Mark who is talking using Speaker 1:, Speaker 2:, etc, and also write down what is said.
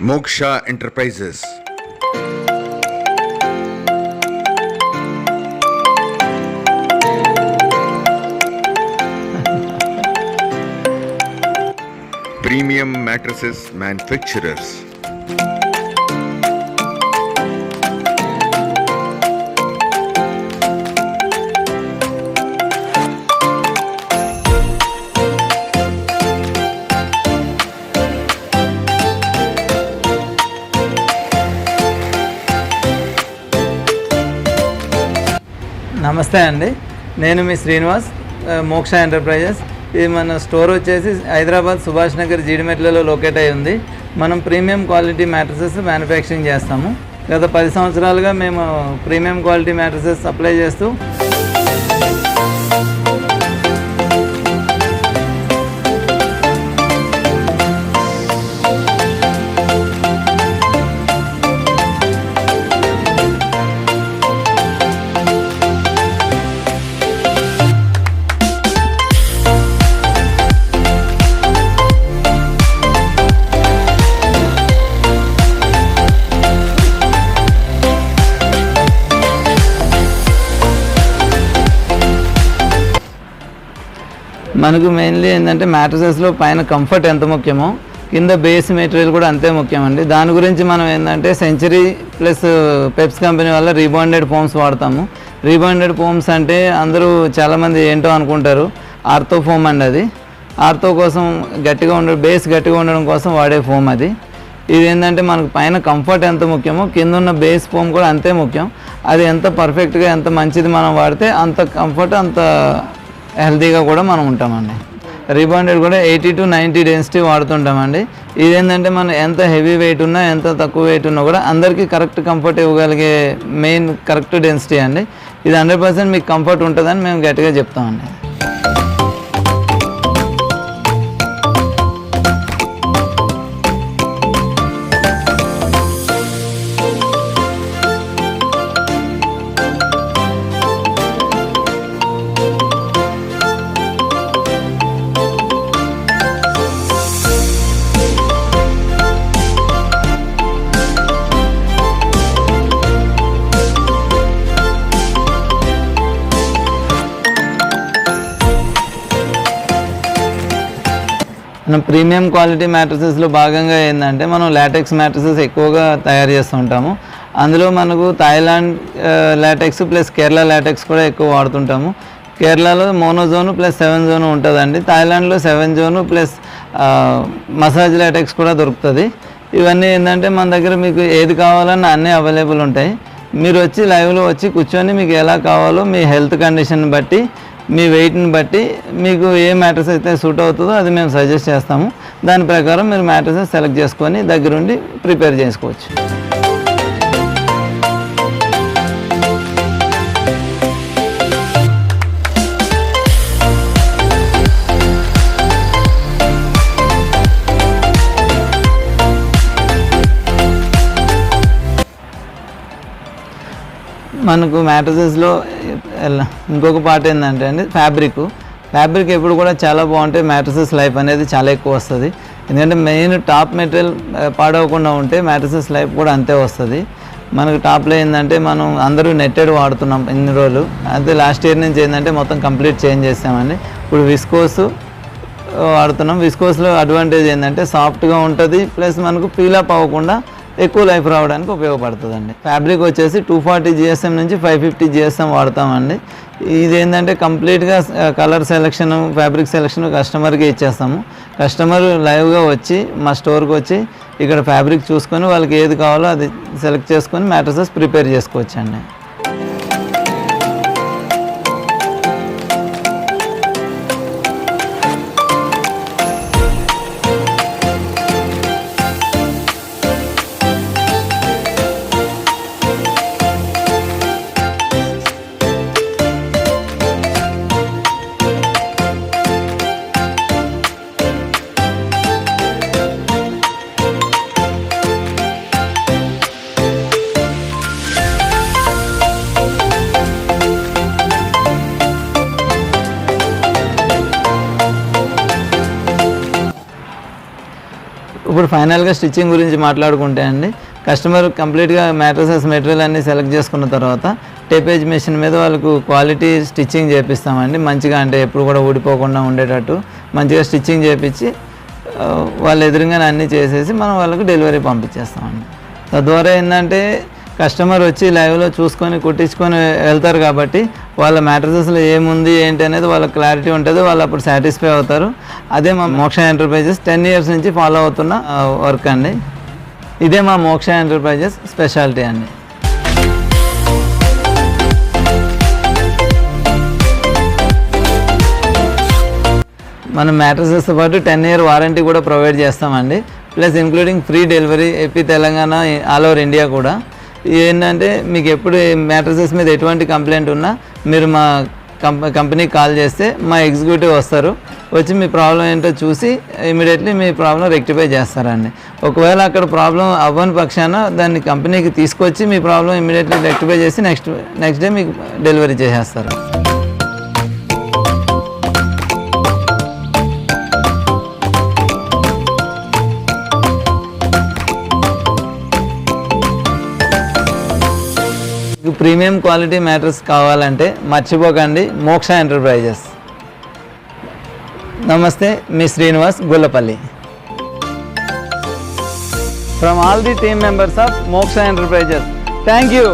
Speaker 1: Moksha Enterprises. Premium mattresses manufacturers.
Speaker 2: నమస్తే అండి, నేను మీ శ్రీనివాస్, మోక్ష ఎంటర్ప్రైజెస్. ఇది మన స్టోర్ వచ్చేసి హైదరాబాద్ సుభాష్ నగర్ జీడిమెట్లలో లొకేట్ అయి ఉంది. మనం ప్రీమియం క్వాలిటీ మ్యాట్రసెస్ మ్యానుఫ్యాక్చరింగ్ చేస్తాము. గత 10 సంవత్సరాలుగా మేము ప్రీమియం క్వాలిటీ మ్యాట్రసెస్ సప్లై చేస్తూ మనకు మెయిన్లీ ఏంటంటే మ్యాట్రసెస్లో పైన కంఫర్ట్ ఎంత ముఖ్యమో కింద బేస్ మెటీరియల్ కూడా అంతే ముఖ్యమండి. దాని గురించి మనం ఏంటంటే సెంచరీ ప్లస్ పెప్స్ కంపెనీ వల్ల రీబాండెడ్ ఫోమ్స్ వాడతాము. రీబాండెడ్ ఫోమ్స్ అంటే అందరూ చాలామంది ఏంటో అనుకుంటారు, ఆర్థో ఫోమ్ అండి. అది ఆర్థో కోసం గట్టిగా బేస్ గట్టిగా ఉండడం కోసం వాడే ఫోమ్ అది. ఇది ఏంటంటే మనకు పైన కంఫర్ట్ ఎంత ముఖ్యమో కింద ఉన్న బేస్ ఫోమ్ కూడా అంతే ముఖ్యం. అది ఎంత పర్ఫెక్ట్గా ఎంత మంచిది మనం వాడితే అంత కంఫర్ట్ అంత హెల్తీగా కూడా మనం ఉంటామండి. రీబాండెడ్ కూడా 80 to 90 డెన్సిటీ వాడుతుంటామండి. ఇదేంటంటే మనం ఎంత హెవీ వెయిట్ ఉన్నా ఎంత తక్కువ వెయిట్ ఉన్నా కూడా అందరికీ కరెక్ట్ కంఫర్ట్ ఇవ్వగలిగే మెయిన్ కరెక్ట్ డెన్సిటీ అండి. ఇది 100% మీకు కంఫర్ట్ ఉంటుందని మేము గట్టిగా చెప్తామండి. మనం ప్రీమియం క్వాలిటీ మ్యాట్రసెస్లో భాగంగా ఏంటంటే మనం లాటెక్స్ మ్యాట్రసెస్ ఎక్కువగా తయారు చేస్తూ ఉంటాము. అందులో మనకు Thailand LaTeX plus Kerala LaTeX కూడా ఎక్కువ వాడుతుంటాము. కేరళలో మోనోజోను ప్లస్ 7 జోను ఉంటుందండి. థాయిలాండ్లో 7 జోను ప్లస్ మసాజ్ లాటెక్స్ కూడా దొరుకుతుంది. ఇవన్నీ ఏంటంటే మన దగ్గర మీకు ఏది కావాలన్నా అన్నీ అవైలబుల్ ఉంటాయి. మీరు వచ్చి లైవ్లో వచ్చి కూర్చొని మీకు ఎలా కావాలో మీ హెల్త్ కండిషన్ బట్టి మీ వెయిట్ని బట్టి మీకు ఏ మ్యాట్రస్ అయితే సూట్ అవుతుందో అది మేము సజెస్ట్ చేస్తాము. దాని ప్రకారం మీరు మ్యాట్రసెస్ సెలెక్ట్ చేసుకొని దగ్గరుండి ప్రిపేర్ చేసుకోవచ్చు. మనకు మ్యాట్రసెస్లో ఇంకొక పార్ట్ ఏంటంటే అండి ఫ్యాబ్రిక్ ఎప్పుడు కూడా చాలా బాగుంటాయి. మ్యాట్రసెస్ లైఫ్ అనేది చాలా ఎక్కువ వస్తుంది. ఎందుకంటే మెయిన్ టాప్ మెటీరియల్ పాడవకుండా ఉంటే మ్యాట్రసెస్ లైఫ్ కూడా అంతే వస్తుంది. మనకు టాప్లో ఏంటంటే మనం అందరూ నెట్టెడ్ వాడుతున్నాం ఇన్ని రోజులు. అయితే లాస్ట్ ఇయర్ నుంచి ఏంటంటే మొత్తం కంప్లీట్ చేంజ్ చేస్తామండి. ఇప్పుడు విస్కోస్ వాడుతున్నాం. విస్కోస్లో అడ్వాంటేజ్ ఏంటంటే సాఫ్ట్గా ఉంటుంది, ప్లస్ మనకు పీలప్ అవ్వకుండా ఎక్కువ లైఫ్ రావడానికి ఉపయోగపడుతుందండి. ఫ్యాబ్రిక్ వచ్చేసి 240 GSM నుంచి 550 GSM వాడతామండి. ఇది ఏంటంటే కంప్లీట్గా కలర్ సెలెక్షన్ ఫ్యాబ్రిక్ సెలెక్షన్ కస్టమర్కి ఇచ్చేస్తాము. కస్టమర్ లైవ్గా వచ్చి మా స్టోర్కి వచ్చి ఇక్కడ ఫ్యాబ్రిక్ చూసుకొని వాళ్ళకి ఏది కావాలో అది సెలెక్ట్ చేసుకొని మ్యాట్రసెస్ ప్రిపేర్ చేసుకోవచ్చండి. ఇప్పుడు ఫైనల్గా స్టిచ్చింగ్ గురించి మాట్లాడుకుంటే అండి, కస్టమర్ కంప్లీట్గా మ్యాట్రసెస్ మెటీరియల్ అన్నీ సెలెక్ట్ చేసుకున్న తర్వాత టేపేజ్ మెషిన్ మీద వాళ్ళకు క్వాలిటీ స్టిచ్చింగ్ చేపిస్తామండి. మంచిగా అంటే ఎప్పుడు కూడా ఊడిపోకుండా ఉండేటట్టు మంచిగా స్టిచ్చింగ్ చేపించి వాళ్ళ ఎదురుగానే అన్నీ చేసేసి మనం వాళ్ళకు డెలివరీ పంపించేస్తామండి. తద్వారా ఏంటంటే కస్టమర్ వచ్చి లైవ్లో చూసుకొని కుట్టించుకొని వెళ్తారు కాబట్టి వాళ్ళ మ్యాట్రసెస్లో ఏముంది ఏంటి అనేది వాళ్ళకి క్లారిటీ ఉంటుంది, వాళ్ళు అప్పుడు సాటిస్ఫై అవుతారు. అదే మా మోక్ష ఎంటర్ప్రైజెస్ 10 years నుంచి ఫాలో అవుతున్న వర్క్ అండి. ఇదే మా మోక్ష ఎంటర్ప్రైజెస్ స్పెషాలిటీ అండి. మనం మ్యాట్రసెస్తో పాటు 10 year వారంటీ కూడా ప్రొవైడ్ చేస్తామండి. Plus including free delivery AP, Telangana, all over India కూడా. ఏంటంటే మీకు ఎప్పుడు మ్యాట్రసెస్ మీద ఎటువంటి కంప్లైంట్ ఉన్నా మీరు మా కంపెనీకి కాల్ చేస్తే మా ఎగ్జిక్యూటివ్ వస్తారు, వచ్చి మీ ప్రాబ్లం ఏంటో చూసి ఇమీడియట్లీ మీ ప్రాబ్లం రెక్టిఫై చేస్తారండి. ఒకవేళ అక్కడ ప్రాబ్లం అవ్వని పక్షాన దాన్ని కంపెనీకి తీసుకొచ్చి మీ ప్రాబ్లం ఇమీడియట్లీ రెక్టిఫై చేసి నెక్స్ట్ డే మీకు డెలివరీ చేసేస్తారు. ప్రీమియం క్వాలిటీ మ్యాట్రస్ కావాలంటే మర్చిపోకండి మోక్ష ఎంటర్ప్రైజెస్. నమస్తే, మీ Srinivas Gollapalli. From all the team members of Moksha enterprises, thank you.